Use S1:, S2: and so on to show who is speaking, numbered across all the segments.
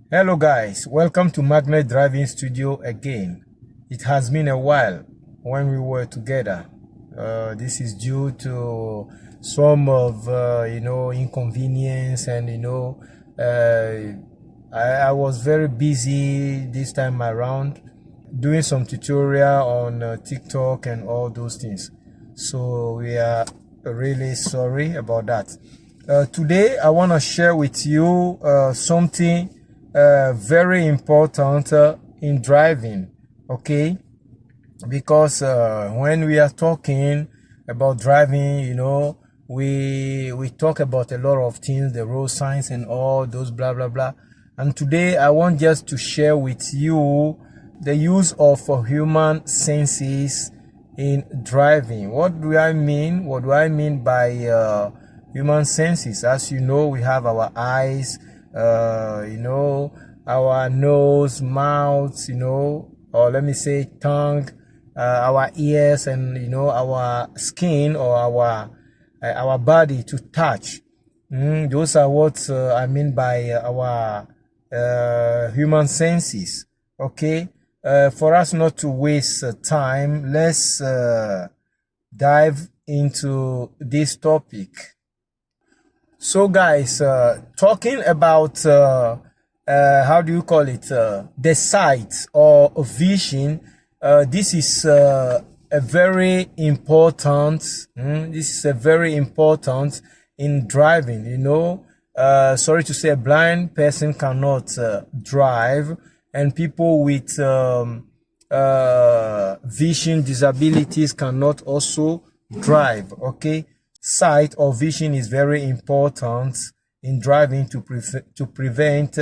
S1: Hello guys, welcome to Magnet Driving Studio again. It has been a while when we were together. This is due to some of inconvenience, and I was very busy this time around doing some tutorial on TikTok and all those things. So we are really sorry about that. Today I want to share with you something very important in driving, okay? Because when we are talking about driving, we talk about a lot of things, the road signs and all those blah blah blah. And today I want just to share with you the use of human senses in driving. What do I mean? What do I mean by human senses? As you know, we have our eyes, our nose, mouth, or let me say tongue, our ears, and our skin, or our body to touch. Those are what I mean by our human senses. Okay, for us not to waste time, let's dive into this topic. So guys, talking about how do you call it, the sight or vision, this is a very important, in driving. Sorry to say, a blind person cannot drive, and people with vision disabilities cannot also drive. Okay, sight or vision is very important in driving to prevent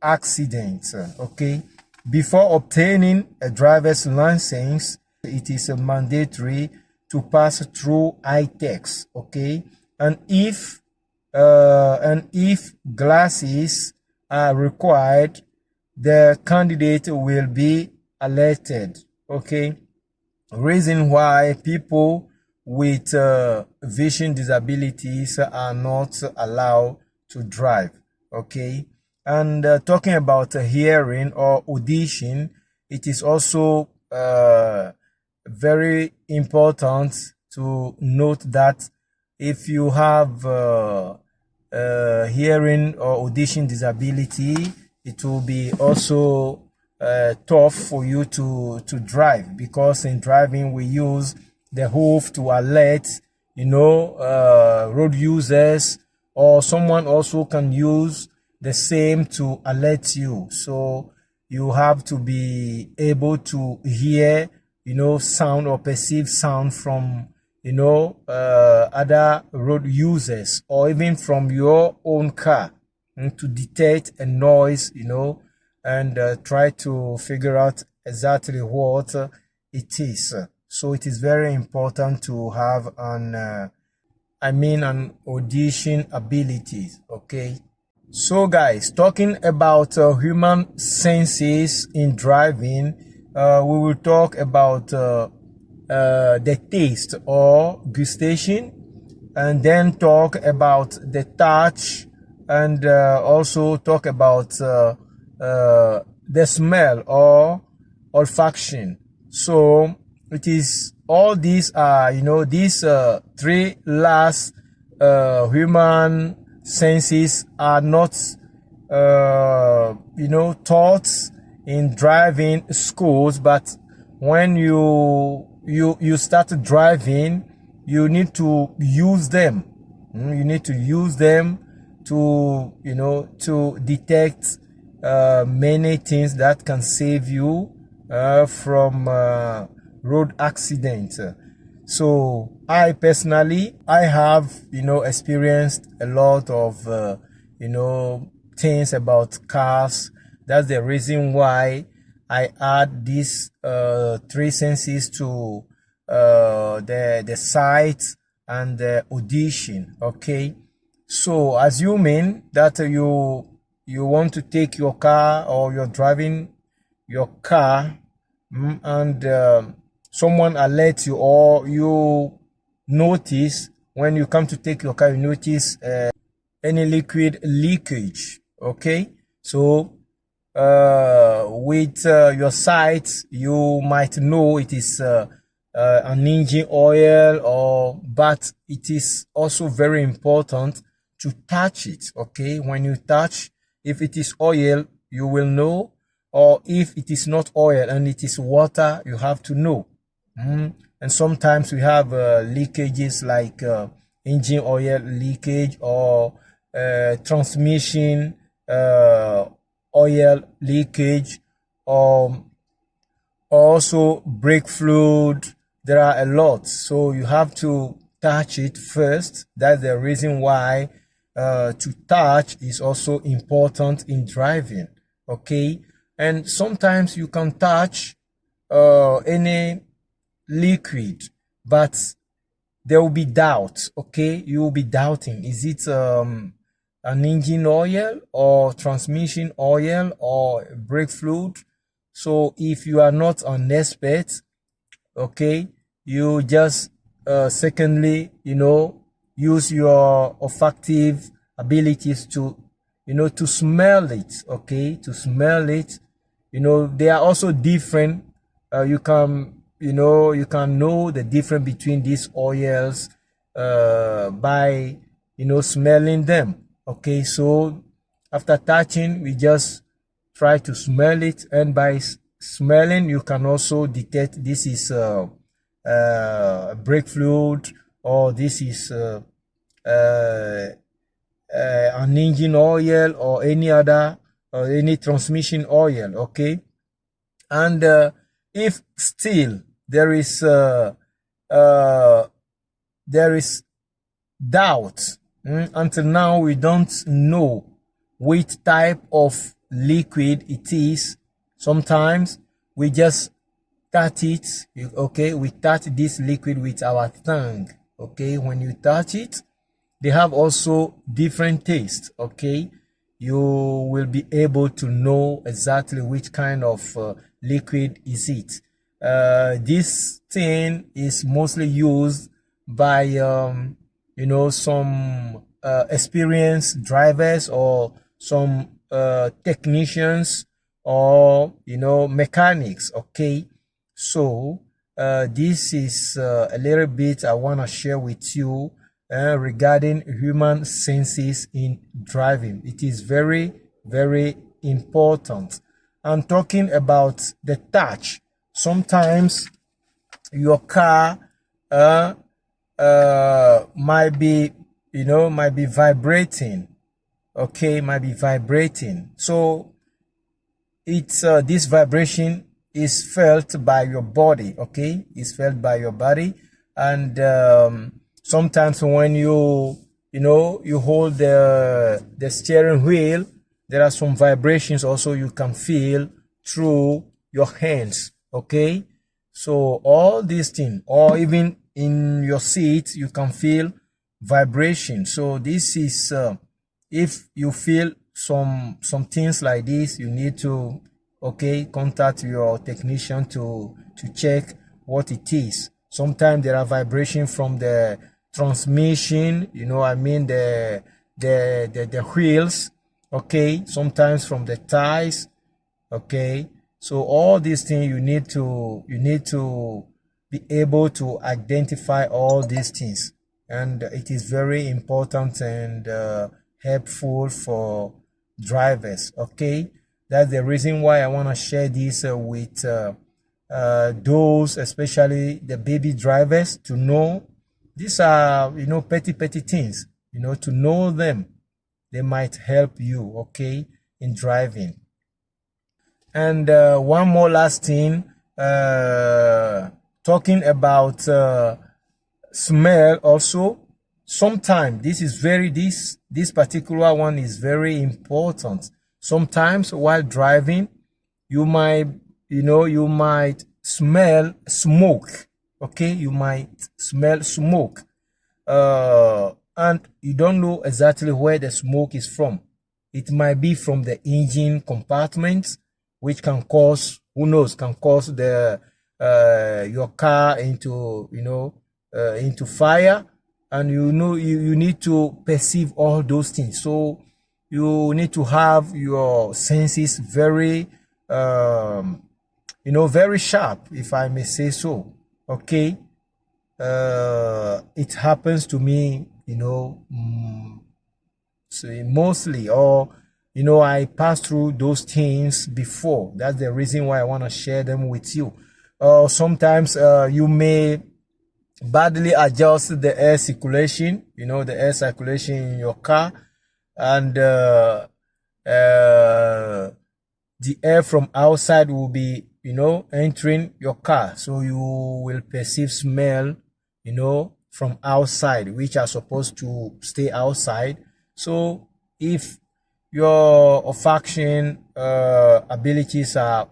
S1: accidents. Okay, before obtaining a driver's license, it is mandatory to pass through eye tests. Okay, and if glasses are required, the candidate will be alerted. Okay, reason why people with vision disabilities are not allowed to drive. Okay, and talking about hearing or audition, it is also very important to note that if you have hearing or audition disability, it will be also tough for you to drive, because in driving we use the hoof to alert road users, or someone also can use the same to alert you. So you have to be able to hear sound or perceive sound from other road users, or even from your own car, to detect a noise, and try to figure out exactly what it is. So it is very important to have an audition abilities. Okay, so guys, talking about human senses in driving, we will talk about the taste or gustation, and then talk about the touch, and also talk about the smell or olfaction. So it is all these these three last human senses are not taught in driving schools, but when you start driving, you need to use them. You need to use them to to detect many things that can save you from road accidents. So I personally, I have experienced a lot of things about cars. That's the reason why I add these three senses to the sight and the audition. Okay, so assuming that you want to take your car, or you're driving your car, and someone alerts you, or you notice when you come to take your car, you notice any liquid leakage. Okay, So with your sight, you might know it is an engine oil, but it is also very important to touch it. Okay, when you touch, if it is oil, you will know, or if it is not oil and it is water, you have to know. And sometimes we have leakages like engine oil leakage, or transmission oil leakage, or also brake fluid. There are a lot, so you have to touch it first. That's the reason why to touch is also important in driving. Okay, and sometimes you can touch any liquid, but there will be doubt. Okay, you will be doubting, is it an engine oil or transmission oil or brake fluid? So if you are not an expert, okay, you just secondly, use your olfactive abilities to, to smell it. Okay, to smell it. They are also different. You can know the difference between these oils by smelling them. Okay, so after touching, we just try to smell it, and by smelling you can also detect this is brake fluid, or this is an engine oil, or any other, or any transmission oil. Okay, and if still there is doubt, until now we don't know which type of liquid it is, sometimes we just touch it. Okay, we touch this liquid with our tongue. Okay, when you touch it, they have also different taste. Okay, you will be able to know exactly which kind of liquid is it. This thing is mostly used by some experienced drivers, or some technicians, or mechanics. Okay, so this is a little bit I want to share with you regarding human senses in driving. It is very, very important. I'm talking about the touch. Sometimes your car might be vibrating. Okay, might be vibrating. So it's this vibration is felt by your body. Okay, it's felt by your body. And sometimes when you hold the steering wheel, there are some vibrations also you can feel through your hands. Okay, so all these things, or even in your seat, you can feel vibration. So this is if you feel some things like this, you need to contact your technician to check what it is. Sometimes there are vibrations from the transmission, the wheels. Okay, sometimes from the tires. Okay, so all these things you need to be able to identify all these things, and it is very important and helpful for drivers. Okay, that's the reason why I want to share this with those, especially the baby drivers, to know these are petty things. To know them, they might help you, okay, in driving. And one more last thing, talking about smell also. Sometimes this particular one is very important. Sometimes while driving, you might smell smoke. Okay, you might smell smoke, and you don't know exactly where the smoke is from. It might be from the engine compartment, which can cause, who knows, can cause the your car into into fire. And you need to perceive all those things. So you need to have your senses very very sharp, if I may say so. Okay. It happens to me, so mostly, or I passed through those things before. That's the reason why I want to share them with you. Sometimes you may badly adjust the air circulation, the air circulation in your car, and the air from outside will be entering your car, so you will perceive smell from outside, which are supposed to stay outside. So if your olfaction abilities are,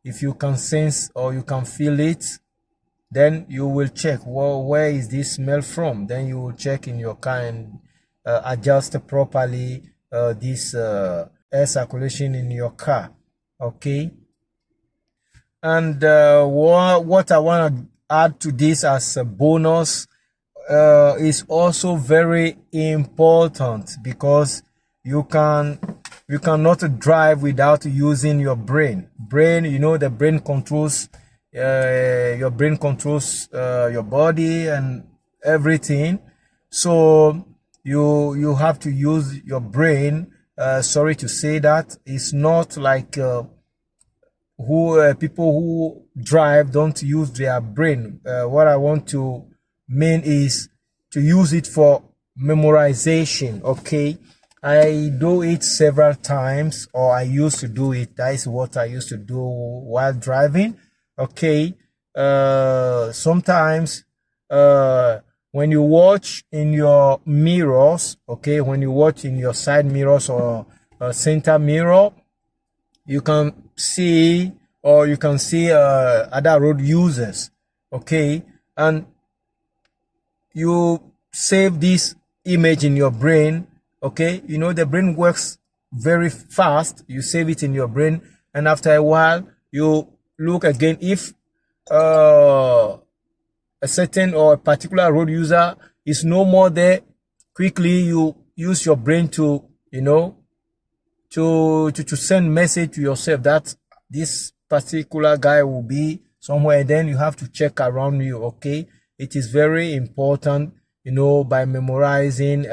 S1: if you can sense or you can feel it, then you will check, well, where is this smell from? Then you will check in your car and adjust properly this air circulation in your car. Okay. And what I want to add to this as a bonus is also very important, because you cannot drive without using your brain. The brain controls your brain controls your body and everything. So you have to use your brain. Sorry to say that. It's not like people who drive don't use their brain. What I want to mean is to use it for memorization. Okay. I do it several times, or I used to do it. That is what I used to do while driving. Okay. Sometimes when you watch in your mirrors, okay, when you watch in your side mirrors or center mirror, you can see other road users. Okay. And you save this image in your brain. Okay. The brain works very fast. You save it in your brain, and after a while you look again. If a certain or a particular road user is no more there, quickly you use your brain to to send message to yourself that this particular guy will be somewhere, and then you have to check around you. Okay. It is very important, by memorizing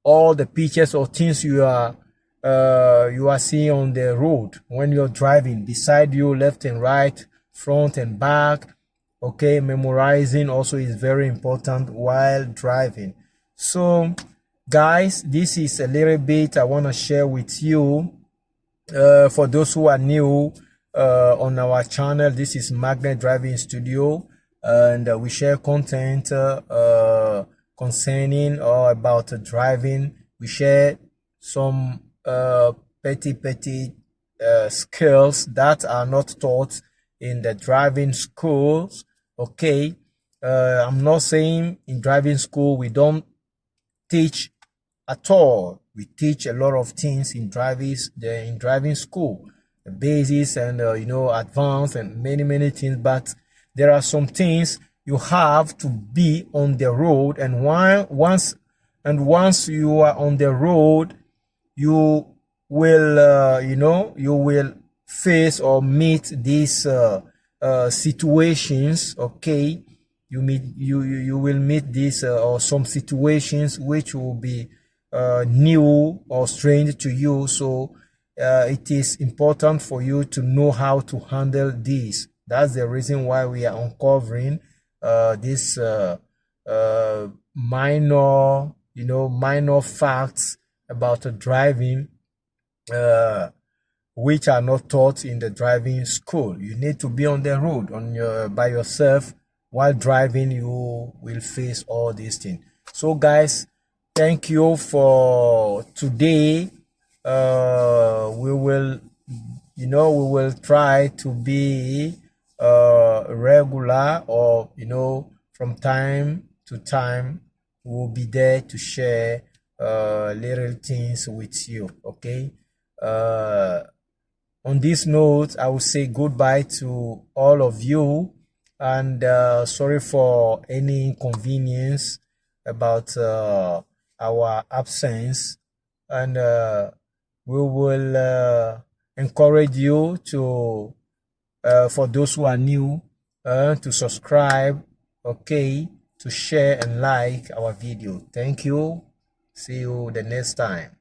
S1: all the pictures or things you are seeing on the road when you're driving, beside you, left and right, front and back. Okay. Memorizing also is very important while driving. So guys, this is a little bit I want to share with you. For those who are new on our channel, this is Magnet Driving Studio, and we share content concerning or about driving. We share some petty skills that are not taught in the driving schools. Okay. I'm not saying in driving school we don't teach at all. We teach a lot of things in driving school, the basics and advanced and many things. But there are some things you have to be on the road, and once you are on the road, you will you will face or meet these situations. Okay. You will meet these or some situations which will be new or strange to you. So it is important for you to know how to handle these. That's the reason why we are uncovering this minor facts about driving which are not taught in the driving school. You need to be on the road by yourself. While driving, you will face all these things. So guys, thank you for today. We will try to be regular, or from time to time we'll be there to share little things with you. Okay. On this note, I will say goodbye to all of you, and sorry for any inconvenience about our absence, and we will encourage you to, for those who are new, to subscribe, okay, to share and like our video. Thank you. See you the next time.